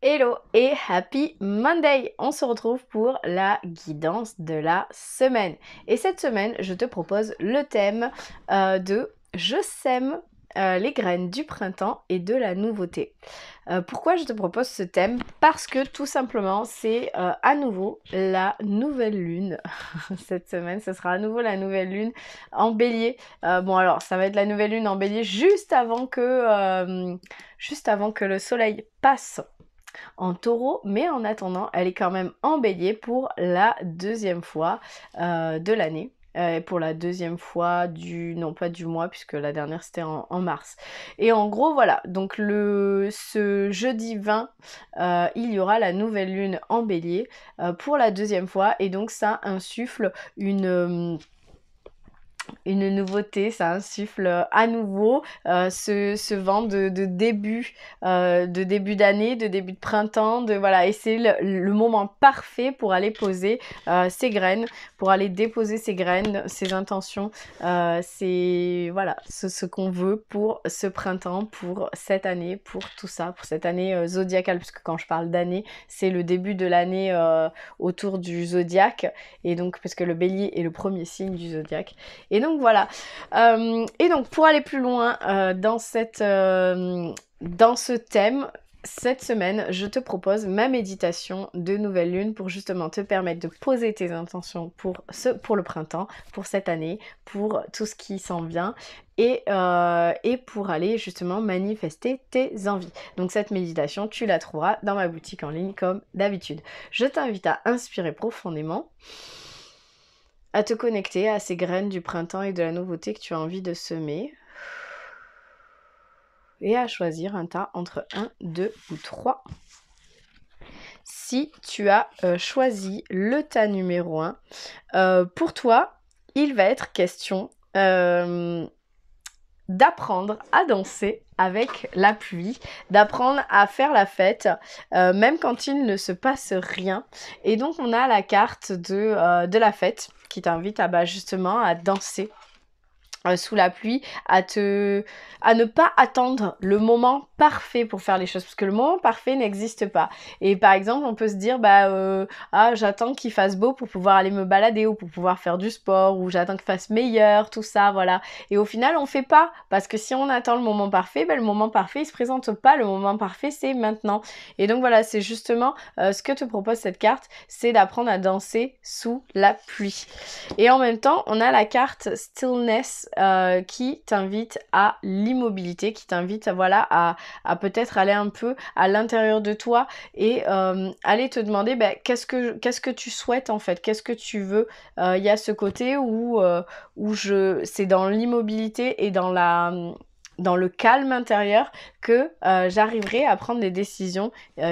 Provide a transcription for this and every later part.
Hello et happy Monday! On se retrouve pour la guidance de la semaine. Et cette semaine, je te propose le thème de Je sème les graines du printemps et de la nouveauté. Pourquoi je te propose ce thème? Parce que tout simplement, c'est à nouveau la nouvelle lune. Cette semaine, ce sera à nouveau la nouvelle lune en bélier. Bon alors, ça va être la nouvelle lune en bélier juste avant que le soleil passe en taureau, mais en attendant, elle est quand même en bélier pour la deuxième fois de l'année. Pour la deuxième fois non pas du mois, puisque la dernière c'était en mars. Et en gros, voilà, donc ce jeudi 20, il y aura la nouvelle lune en bélier pour la deuxième fois, et donc ça insuffle une nouveauté, ça insuffle à nouveau ce vent de début d'année, de début de printemps, voilà, et c'est le moment parfait pour aller poser ses graines, pour aller déposer ses graines, ses intentions, c'est voilà, ce qu'on veut pour ce printemps, pour cette année, pour tout ça, pour cette année zodiacale, puisque quand je parle d'année, c'est le début de l'année autour du zodiaque, et donc parce que le bélier est le premier signe du zodiaque. Et donc voilà. Et donc pour aller plus loin dans ce thème, cette semaine, je te propose ma méditation de nouvelle lune pour justement te permettre de poser tes intentions pour le printemps, pour cette année, pour tout ce qui s'en vient et pour aller justement manifester tes envies. Donc cette méditation, tu la trouveras dans ma boutique en ligne comme d'habitude. Je t'invite à inspirer profondément, à te connecter à ces graines du printemps et de la nouveauté que tu as envie de semer. Et à choisir un tas entre 1, 2 ou 3. Si tu as choisi le tas numéro 1, pour toi, il va être question d'apprendre à danser avec la pluie, d'apprendre à faire la fête, même quand il ne se passe rien. Et donc on a la carte de la fête qui t'invite à justement à danser sous la pluie, à ne pas attendre le moment parfait pour faire les choses, parce que le moment parfait n'existe pas. Et par exemple, on peut se dire j'attends qu'il fasse beau pour pouvoir aller me balader, ou pour pouvoir faire du sport, ou j'attends qu'il fasse meilleur, tout ça, voilà. Et au final, on fait pas, parce que si on attend le moment parfait, le moment parfait il se présente pas, le moment parfait c'est maintenant. Et donc voilà, c'est justement ce que te propose cette carte, c'est d'apprendre à danser sous la pluie. Et en même temps, on a la carte Stillness qui t'invite à l'immobilité, qui t'invite à peut-être aller un peu à l'intérieur de toi et aller te demander qu'est-ce que tu souhaites en fait, qu'est-ce que tu veux. Il y a ce côté où c'est dans l'immobilité et dans le calme intérieur que j'arriverai à prendre des décisions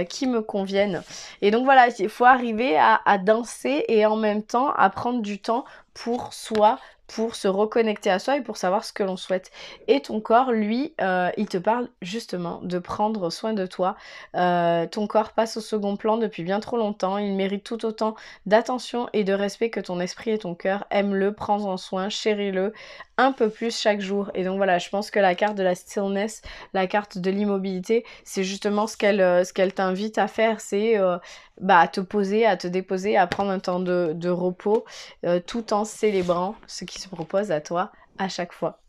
qui me conviennent. Et donc voilà, il faut arriver à danser et en même temps à prendre du temps pour soi, pour se reconnecter à soi et pour savoir ce que l'on souhaite. Et ton corps, lui, il te parle justement de prendre soin de toi. Ton corps passe au second plan depuis bien trop longtemps. Il mérite tout autant d'attention et de respect que ton esprit et ton cœur. Aime-le, prends-en soin, chéris-le un peu plus chaque jour. Et donc voilà, je pense que la carte de la stillness, la carte de l'immobilité, c'est justement ce qu'elle t'invite à faire, c'est à te poser, à te déposer, à prendre un temps de repos, tout en célébrant ce qui se propose à toi à chaque fois.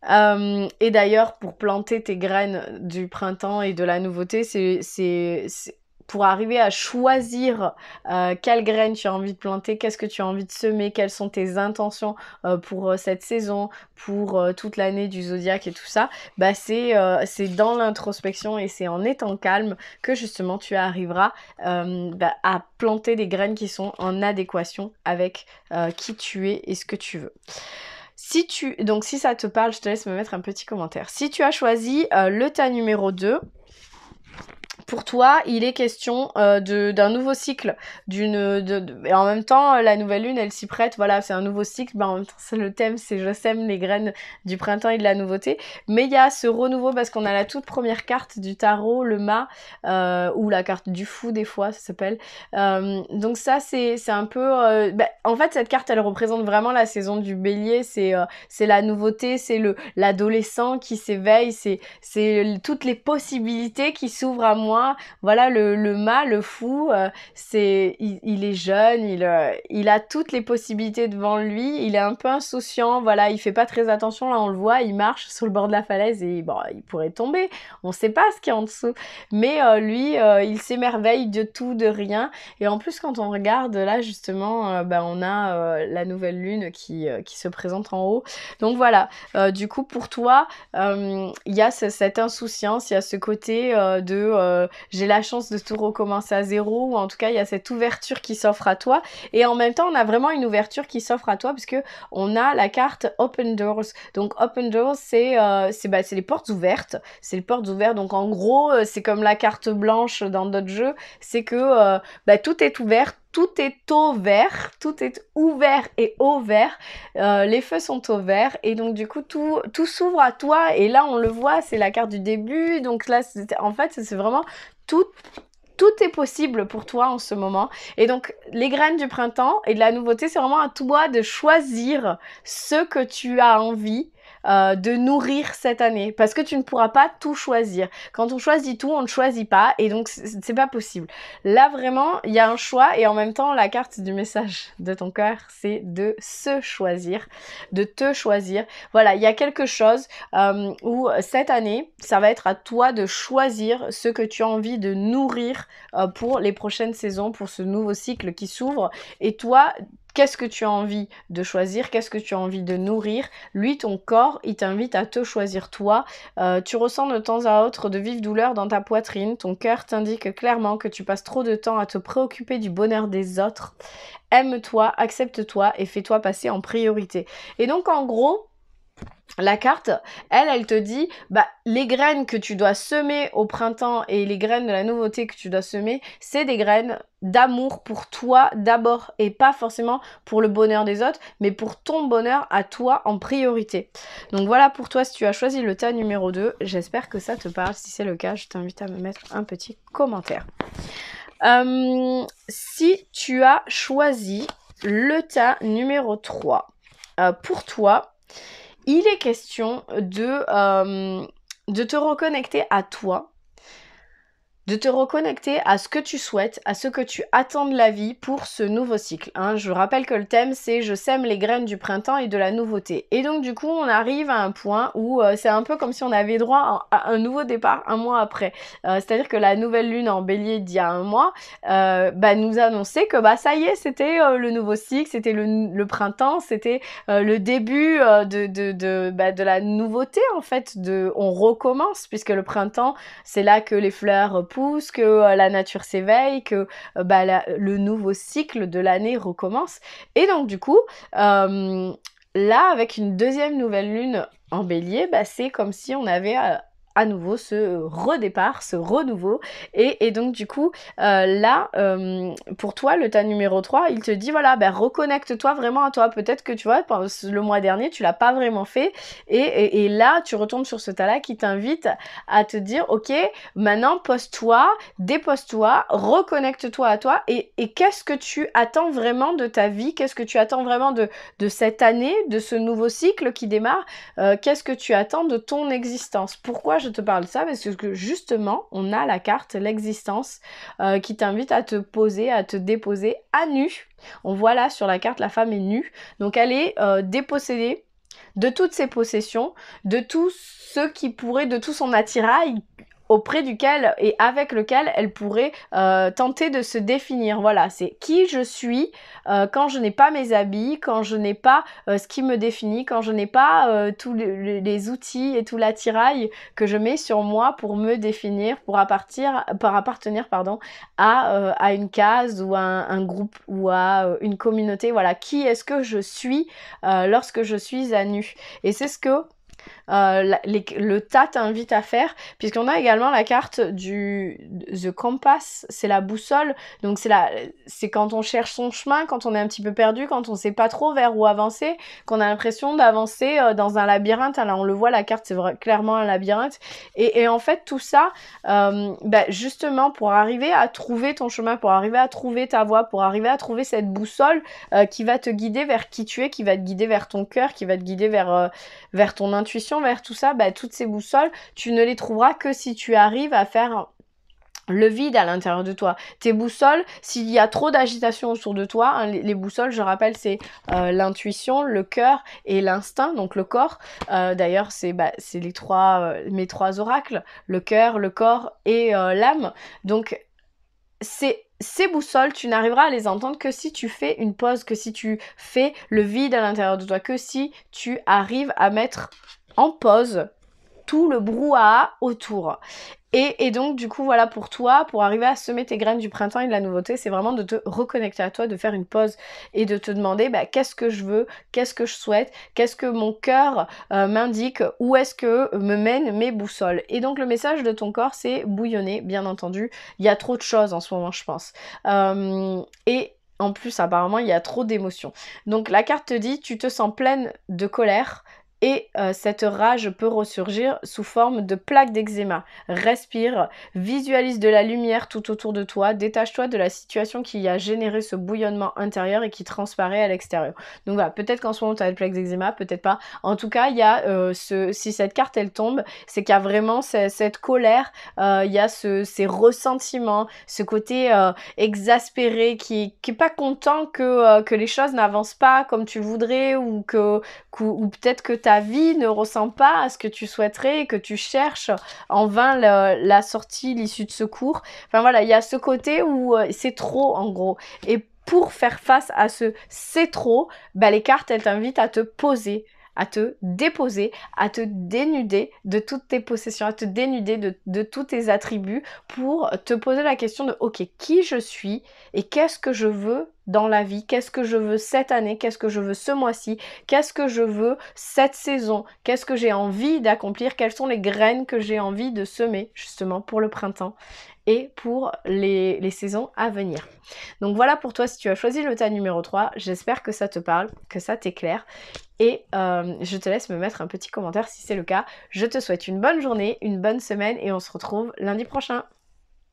Et d'ailleurs, pour planter tes graines du printemps et de la nouveauté, c'est pour arriver à choisir quelles graines tu as envie de planter, qu'est-ce que tu as envie de semer, quelles sont tes intentions pour cette saison, pour toute l'année du zodiaque et tout ça, c'est dans l'introspection et c'est en étant calme que justement tu arriveras à planter des graines qui sont en adéquation avec qui tu es et ce que tu veux. Donc si ça te parle, je te laisse me mettre un petit commentaire. Si tu as choisi le tas numéro 2, pour toi, il est question d'un nouveau cycle, et en même temps, la nouvelle lune, elle s'y prête, voilà, c'est un nouveau cycle, en même temps, le thème, c'est je sème les graines du printemps et de la nouveauté, mais il y a ce renouveau, parce qu'on a la toute première carte du tarot, le mât, ou la carte du fou, des fois, ça s'appelle, donc ça, c'est un peu, en fait, cette carte, elle représente vraiment la saison du bélier, c'est la nouveauté, c'est l'adolescent qui s'éveille, c'est toutes les possibilités qui s'ouvrent à moi, moi, voilà le mât, le fou, il est jeune, il a toutes les possibilités devant lui, il est un peu insouciant, voilà, il fait pas très attention, là on le voit, il marche sur le bord de la falaise et bon, il pourrait tomber, on sait pas ce qu'il y a en dessous, mais lui, il s'émerveille de tout, de rien, et en plus quand on regarde là justement, on a la nouvelle lune qui se présente en haut, donc voilà, du coup pour toi, il y a cette insouciance, il y a ce côté j'ai la chance de tout recommencer à zéro, ou en tout cas il y a cette ouverture qui s'offre à toi, et en même temps on a vraiment une ouverture qui s'offre à toi parce que on a la carte Open Doors. Donc Open Doors c'est les portes ouvertes, donc en gros c'est comme la carte blanche dans d'autres jeux, c'est que tout est ouvert, tout est au vert, tout est ouvert et au vert, les feux sont au vert, et donc du coup tout s'ouvre à toi, et là on le voit, c'est la carte du début, donc là en fait c'est vraiment tout est possible pour toi en ce moment. Et donc, les graines du printemps et de la nouveauté, c'est vraiment à toi de choisir ce que tu as envie de nourrir cette année, parce que tu ne pourras pas tout choisir. Quand on choisit tout, on ne choisit pas, et donc c'est pas possible. Là vraiment, il y a un choix, et en même temps, la carte du message de ton cœur, c'est de se choisir, de te choisir. Voilà, il y a quelque chose où cette année, ça va être à toi de choisir ce que tu as envie de nourrir pour les prochaines saisons, pour ce nouveau cycle qui s'ouvre, et toi, qu'est-ce que tu as envie de choisir? Qu'est-ce que tu as envie de nourrir? Lui, ton corps, il t'invite à te choisir toi. Tu ressens de temps à autre de vives douleurs dans ta poitrine. Ton cœur t'indique clairement que tu passes trop de temps à te préoccuper du bonheur des autres. Aime-toi, accepte-toi et fais-toi passer en priorité. Et donc, en gros, la carte, elle te dit, les graines que tu dois semer au printemps et les graines de la nouveauté que tu dois semer, c'est des graines d'amour pour toi d'abord, et pas forcément pour le bonheur des autres, mais pour ton bonheur à toi en priorité. Donc voilà pour toi si tu as choisi le tas numéro 2, j'espère que ça te parle. Si c'est le cas, je t'invite à me mettre un petit commentaire. Si tu as choisi le tas numéro 3, pour toi, il est question de te reconnecter à toi, de te reconnecter à ce que tu souhaites, à ce que tu attends de la vie pour ce nouveau cycle. Je rappelle que le thème, c'est « Je sème les graines du printemps et de la nouveauté ». Et donc, du coup, on arrive à un point où c'est un peu comme si on avait droit à un nouveau départ un mois après. C'est-à-dire que la nouvelle lune en bélier d'il y a un mois nous annonçait que ça y est, c'était le nouveau cycle, c'était le printemps, c'était le début de la nouveauté, en fait. On recommence, puisque le printemps, c'est là que les fleurs poussent, que la nature s'éveille, que le nouveau cycle de l'année recommence. Et donc du coup, là, avec une deuxième nouvelle lune en bélier, c'est comme si on avait à nouveau ce redépart, ce renouveau, et donc du coup là pour toi le tas numéro 3, il te dit voilà, reconnecte-toi vraiment à toi. Peut-être que tu vois, le mois dernier tu l'as pas vraiment fait, et là tu retombes sur ce tas là qui t'invite à te dire ok, maintenant pose-toi, dépose-toi, reconnecte-toi à toi, et qu'est-ce que tu attends vraiment de ta vie, qu'est-ce que tu attends vraiment de cette année, de ce nouveau cycle qui démarre, qu'est-ce que tu attends de ton existence. Pourquoi je te parle de ça? Parce que justement, on a la carte, l'existence, qui t'invite à te poser, à te déposer à nu. On voit là sur la carte, la femme est nue. Donc elle est dépossédée de toutes ses possessions, de tout ce qui pourrait, de tout son attirail auprès duquel et avec lequel elle pourrait tenter de se définir. Voilà, c'est qui je suis quand je n'ai pas mes habits, quand je n'ai pas ce qui me définit, quand je n'ai pas tous les outils et tout l'attirail que je mets sur moi pour me définir, pour appartenir à une case ou à un groupe ou à une communauté. Voilà, qui est-ce que je suis lorsque je suis à nu. Et c'est ce que le tas t'invite à faire, puisqu'on a également la carte du The Compass, c'est la boussole. Donc c'est quand on cherche son chemin, quand on est un petit peu perdu, quand on sait pas trop vers où avancer, qu'on a l'impression d'avancer dans un labyrinthe. Alors on le voit, la carte c'est clairement un labyrinthe, et en fait tout ça justement pour arriver à trouver ton chemin, pour arriver à trouver ta voie, pour arriver à trouver cette boussole qui va te guider vers qui tu es, qui va te guider vers ton cœur, qui va te guider vers ton intuition, vers tout ça, toutes ces boussoles, tu ne les trouveras que si tu arrives à faire le vide à l'intérieur de toi. Tes boussoles, s'il y a trop d'agitation autour de toi, hein, les boussoles, je rappelle, c'est l'intuition, le cœur et l'instinct, donc le corps. D'ailleurs, c'est mes trois oracles, le cœur, le corps et l'âme. Donc, ces boussoles, tu n'arriveras à les entendre que si tu fais une pause, que si tu fais le vide à l'intérieur de toi, que si tu arrives à mettre en pause tout le brouhaha autour. Et donc, du coup, voilà, pour toi, pour arriver à semer tes graines du printemps et de la nouveauté, c'est vraiment de te reconnecter à toi, de faire une pause et de te demander qu'est-ce que je veux, qu'est-ce que je souhaite, qu'est-ce que mon cœur m'indique, où est-ce que me mènent mes boussoles. Et donc, le message de ton corps, c'est bouillonner, bien entendu. Il y a trop de choses en ce moment, je pense. Et en plus, apparemment, il y a trop d'émotions. Donc, la carte te dit, tu te sens pleine de colère, et cette rage peut ressurgir sous forme de plaques d'eczéma. Respire, visualise de la lumière tout autour de toi, détache-toi de la situation qui a généré ce bouillonnement intérieur et qui transparaît à l'extérieur. Donc voilà, peut-être qu'en ce moment tu as des plaques d'eczéma, peut-être pas. En tout cas, il y a si cette carte elle tombe, c'est qu'il y a vraiment cette colère, il y a ces ressentiments, ce côté exaspéré qui est pas content que les choses n'avancent pas comme tu le voudrais ou peut-être que ta vie ne ressemble pas à ce que tu souhaiterais et que tu cherches en vain la sortie, l'issue de secours. Enfin voilà, il y a ce côté où c'est trop en gros. Et pour faire face à ce c'est trop, les cartes elles t'invitent à te poser, à te déposer, à te dénuder de toutes tes possessions, à te dénuder de tous tes attributs pour te poser la question de ok, qui je suis et qu'est-ce que je veux dans la vie, qu'est-ce que je veux cette année, qu'est-ce que je veux ce mois-ci, qu'est-ce que je veux cette saison, qu'est-ce que j'ai envie d'accomplir, quelles sont les graines que j'ai envie de semer justement pour le printemps et pour les saisons à venir. Donc voilà pour toi si tu as choisi le tas numéro 3, j'espère que ça te parle, que ça t'éclaire. Et je te laisse me mettre un petit commentaire si c'est le cas. Je te souhaite une bonne journée, une bonne semaine et on se retrouve lundi prochain.